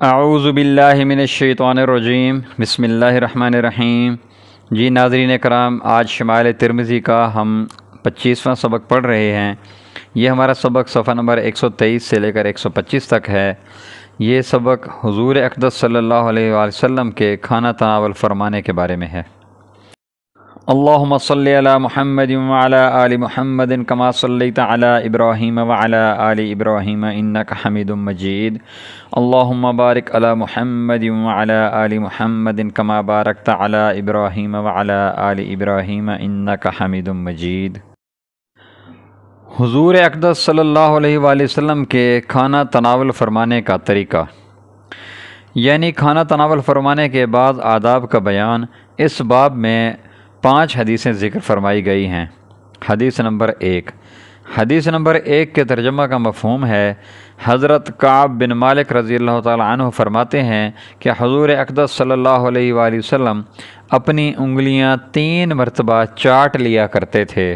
اعوذ باللہ من الشیطان الرجیم بسم اللہ الرحمن الرحیم۔ جی ناظرین کرام، آج شمائل ترمذی کا ہم 25واں سبق پڑھ رہے ہیں۔ یہ ہمارا سبق صفحہ نمبر 123 سے لے کر 125 تک ہے۔ یہ سبق حضور اقدس صلی اللہ علیہ وآلہ وسلم کے کھانا تناول فرمانے کے بارے میں ہے۔ اللہم صلی علی محمد وعلی آل محمد کما صلیت علی ابراہیم وعلی آل ابراہیم انک حمید مجید۔ اللہم بارک علی محمد وعلی آل محمد کما بارکت علی ابراہیم وعلی آل ابراہیم انک حمید مجید۔ حضور اقدس صلی اللہ علیہ وآلہ وسلم کے کھانا تناول فرمانے کا طریقہ، یعنی کھانا تناول فرمانے کے بعد آداب کا بیان۔ اس باب میں 5 حدیثیں ذکر فرمائی گئی ہیں۔ حدیث نمبر 1۔ حدیث نمبر 1 کے ترجمہ کا مفہوم ہے، حضرت کعب بن مالک رضی اللہ تعالی عنہ فرماتے ہیں کہ حضور اقدس صلی اللہ علیہ وآلہ وسلم اپنی انگلیاں 3 مرتبہ چاٹ لیا کرتے تھے۔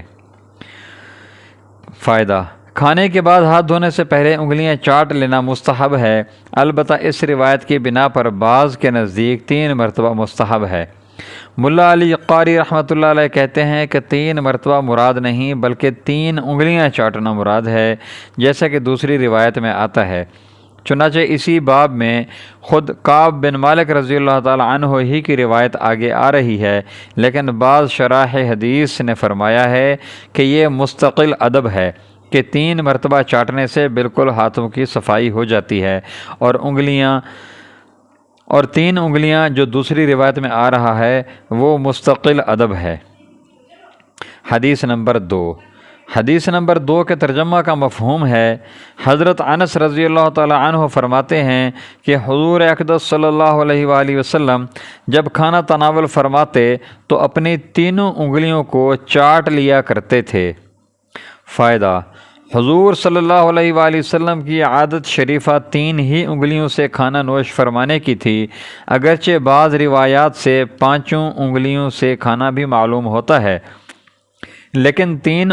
فائدہ: کھانے کے بعد ہاتھ دھونے سے پہلے انگلیاں چاٹ لینا مستحب ہے، البتہ اس روایت کی بنا پر بعض کے نزدیک 3 مرتبہ مستحب ہے۔ ملا علی قاری رحمۃ اللہ علیہ کہتے ہیں کہ 3 مرتبہ مراد نہیں بلکہ 3 انگلیاں چاٹنا مراد ہے، جیسا کہ دوسری روایت میں آتا ہے۔ چنانچہ اسی باب میں خود کعب بن مالک رضی اللہ تعالی عنہ ہی کی روایت آگے آ رہی ہے، لیکن بعض شراح حدیث نے فرمایا ہے کہ یہ مستقل ادب ہے کہ 3 مرتبہ چاٹنے سے بالکل ہاتھوں کی صفائی ہو جاتی ہے، اور 3 انگلیاں جو دوسری روایت میں آ رہا ہے وہ مستقل ادب ہے۔ حدیث نمبر 2۔ حدیث نمبر 2 کے ترجمہ کا مفہوم ہے، حضرت انس رضی اللہ تعالی عنہ فرماتے ہیں کہ حضور اقدس صلی اللہ علیہ وآلہ وسلم جب کھانا تناول فرماتے تو اپنی 3 انگلیوں کو چاٹ لیا کرتے تھے۔ فائدہ: حضور صلی اللہ علیہ وآلہ وسلم کی عادت شریفہ 3 ہی انگلیوں سے کھانا نوش فرمانے کی تھی، اگرچہ بعض روایات سے 5 انگلیوں سے کھانا بھی معلوم ہوتا ہے، لیکن 3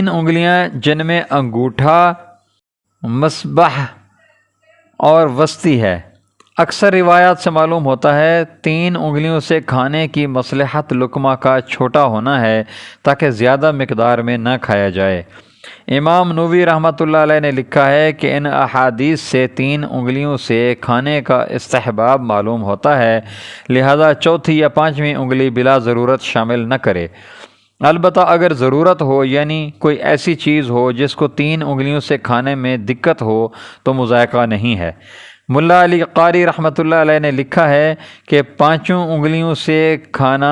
انگلیاں جن میں انگوٹھا، مصباح اور وسطی ہے، اکثر روایات سے معلوم ہوتا ہے 3 انگلیوں سے کھانے کی مصلحت لقمہ کا چھوٹا ہونا ہے تاکہ زیادہ مقدار میں نہ کھایا جائے۔ امام نووی رحمۃ اللہ علیہ نے لکھا ہے کہ ان احادیث سے 3 انگلیوں سے کھانے کا استحباب معلوم ہوتا ہے، لہذا چوتھی یا 5ویں انگلی بلا ضرورت شامل نہ کرے۔ البتہ اگر ضرورت ہو، یعنی کوئی ایسی چیز ہو جس کو 3 انگلیوں سے کھانے میں دقت ہو، تو مذائقہ نہیں ہے۔ ملا علی قاری رحمۃ اللہ علیہ نے لکھا ہے کہ 5 انگلیوں سے کھانا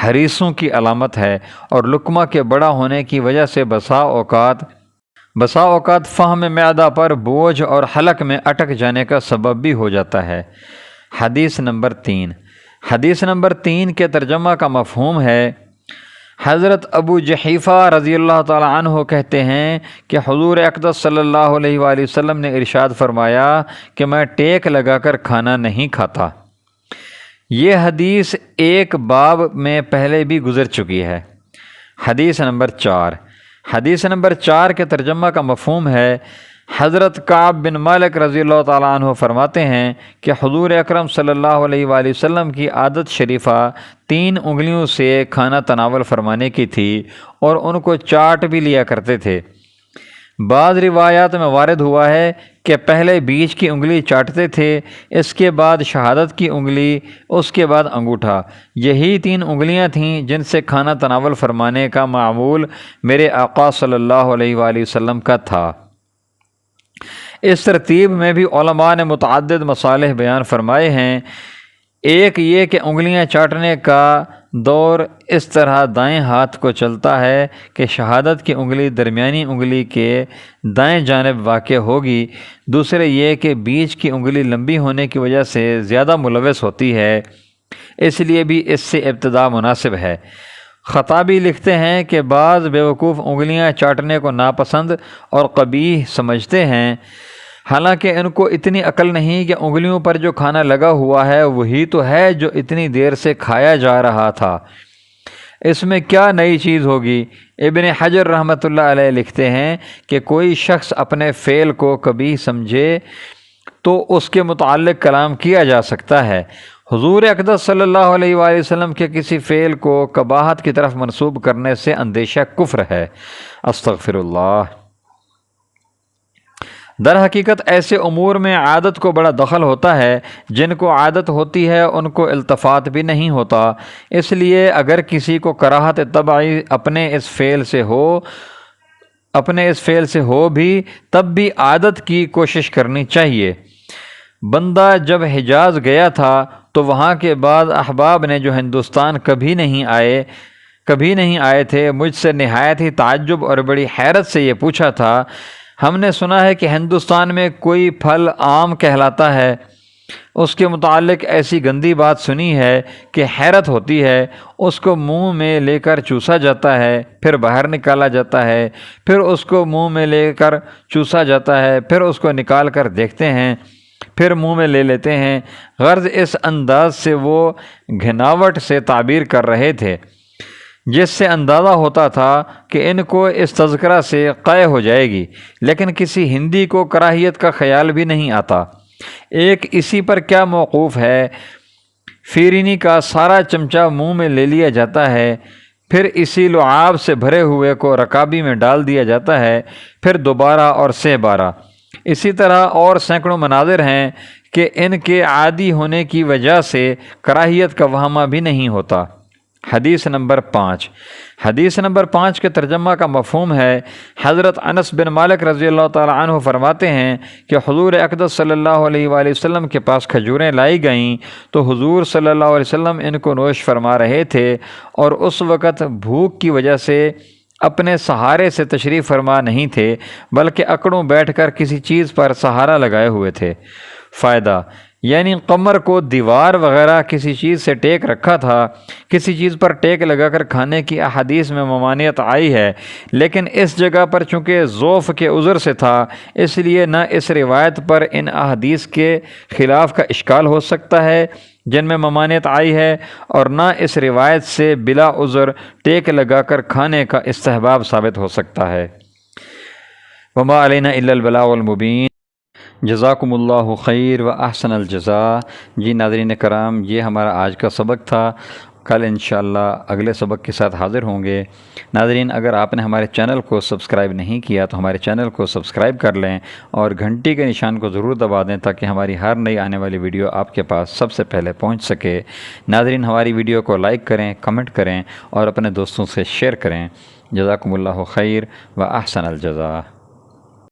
حریصوں کی علامت ہے، اور لقمہ کے بڑا ہونے کی وجہ سے بسا اوقات فہم معدہ پر بوجھ اور حلق میں اٹک جانے کا سبب بھی ہو جاتا ہے۔ حدیث نمبر 3۔ حدیث نمبر 3 کے ترجمہ کا مفہوم ہے، حضرت ابو جحیفہ رضی اللہ تعالی عنہ کہتے ہیں کہ حضور اقدس صلی اللہ علیہ وآلہ وسلم نے ارشاد فرمایا کہ میں ٹیک لگا کر کھانا نہیں کھاتا۔ یہ حدیث ایک باب میں پہلے بھی گزر چکی ہے۔ حدیث نمبر 4۔ حدیث نمبر 4 کے ترجمہ کا مفہوم ہے، حضرت کعب بن مالک رضی اللہ تعالی عنہ فرماتے ہیں کہ حضور اکرم صلی اللہ علیہ وآلہ وسلم کی عادت شریفہ 3 انگلیوں سے کھانا تناول فرمانے کی تھی، اور ان کو چاٹ بھی لیا کرتے تھے۔ بعض روایات میں وارد ہوا ہے کہ پہلے بیچ کی انگلی چاٹتے تھے، اس کے بعد شہادت کی انگلی، اس کے بعد انگوٹھا۔ یہی 3 انگلیاں تھیں جن سے کھانا تناول فرمانے کا معمول میرے آقا صلی اللہ علیہ وآلہ وسلم کا تھا۔ اس ترتیب میں بھی علماء نے متعدد مصالح بیان فرمائے ہیں۔ ایک یہ کہ انگلیاں چاٹنے کا دور اس طرح دائیں ہاتھ کو چلتا ہے کہ شہادت کی انگلی درمیانی انگلی کے دائیں جانب واقع ہوگی۔ دوسرے یہ کہ بیچ کی انگلی لمبی ہونے کی وجہ سے زیادہ ملوث ہوتی ہے، اس لیے بھی اس سے ابتدا مناسب ہے۔ خطابی لکھتے ہیں کہ بعض بیوقوف انگلیاں چاٹنے کو ناپسند اور قبیح سمجھتے ہیں، حالانکہ ان کو اتنی عقل نہیں کہ انگلیوں پر جو کھانا لگا ہوا ہے وہی تو ہے جو اتنی دیر سے کھایا جا رہا تھا۔ اس میں کیا نئی چیز ہوگی؟ ابن حجر رحمۃ اللہ علیہ لکھتے ہیں کہ کوئی شخص اپنے فعل کو کبھی سمجھے تو اس کے متعلق کلام کیا جا سکتا ہے۔ حضور اقدس صلی اللہ علیہ وآلہ وسلم کے کسی فعل کو قباحت کی طرف منسوب کرنے سے اندیشہ کفر ہے۔ استغفر اللہ۔ در حقیقت ایسے امور میں عادت کو بڑا دخل ہوتا ہے، جن کو عادت ہوتی ہے ان کو التفات بھی نہیں ہوتا، اس لیے اگر کسی کو کراہت طبعی اپنے اس فعل سے ہو بھی تب بھی عادت کی کوشش کرنی چاہیے۔ بندہ جب حجاز گیا تھا تو وہاں کے بعض احباب نے جو ہندوستان کبھی نہیں آئے تھے مجھ سے نہایت ہی تعجب اور بڑی حیرت سے یہ پوچھا تھا، ہم نے سنا ہے کہ ہندوستان میں کوئی پھل آم کہلاتا ہے، اس کے متعلق ایسی گندی بات سنی ہے کہ حیرت ہوتی ہے۔ اس کو منہ میں لے کر چوسا جاتا ہے، پھر باہر نکالا جاتا ہے، پھر اس کو منہ میں لے کر چوسا جاتا ہے، پھر اس کو نکال کر دیکھتے ہیں، پھر منہ میں لے لیتے ہیں۔ غرض اس انداز سے وہ گھناوٹ سے تعبیر کر رہے تھے جس سے اندازہ ہوتا تھا کہ ان کو اس تذکرہ سے قے ہو جائے گی، لیکن کسی ہندی کو کراہیت کا خیال بھی نہیں آتا۔ ایک اسی پر کیا موقوف ہے، فیرینی کا سارا چمچہ منہ میں لے لیا جاتا ہے، پھر اسی لعاب سے بھرے ہوئے کو رکابی میں ڈال دیا جاتا ہے، پھر دوبارہ اور سہ بارہ۔ اسی طرح اور سینکڑوں مناظر ہیں کہ ان کے عادی ہونے کی وجہ سے کراہیت کا وہمہ بھی نہیں ہوتا۔ حدیث نمبر 5۔ حدیث نمبر 5 کے ترجمہ کا مفہوم ہے، حضرت انس بن مالک رضی اللہ تعالیٰ عنہ فرماتے ہیں کہ حضور اقدس صلی اللہ علیہ وآلہ وسلم کے پاس کھجوریں لائی گئیں تو حضور صلی اللہ علیہ وسلم ان کو نوش فرما رہے تھے، اور اس وقت بھوک کی وجہ سے اپنے سہارے سے تشریف فرما نہیں تھے، بلکہ اکڑوں بیٹھ کر کسی چیز پر سہارا لگائے ہوئے تھے۔ فائدہ، یعنی قمر کو دیوار وغیرہ کسی چیز سے ٹیک رکھا تھا۔ کسی چیز پر ٹیک لگا کر کھانے کی احادیث میں ممانعت آئی ہے، لیکن اس جگہ پر چونکہ ضعف کے عذر سے تھا، اس لیے نہ اس روایت پر ان احادیث کے خلاف کا اشکال ہو سکتا ہے جن میں ممانعت آئی ہے، اور نہ اس روایت سے بلا عذر ٹیک لگا کر کھانے کا استحباب ثابت ہو سکتا ہے۔ وما علینا الا البلاغ المبین۔ جزاکم اللہ خیر و احسن الجزاء۔ جی ناظرین کرام، یہ ہمارا آج کا سبق تھا۔ کل انشاءاللہ اگلے سبق کے ساتھ حاضر ہوں گے۔ ناظرین، اگر آپ نے ہمارے چینل کو سبسکرائب نہیں کیا تو ہمارے چینل کو سبسکرائب کر لیں اور گھنٹی کے نشان کو ضرور دبا دیں تاکہ ہماری ہر نئی آنے والی ویڈیو آپ کے پاس سب سے پہلے پہنچ سکے۔ ناظرین، ہماری ویڈیو کو لائک کریں، کمنٹ کریں اور اپنے دوستوں سے شیئر کریں۔ جزاکم اللہ خیر و احسن الجزاء۔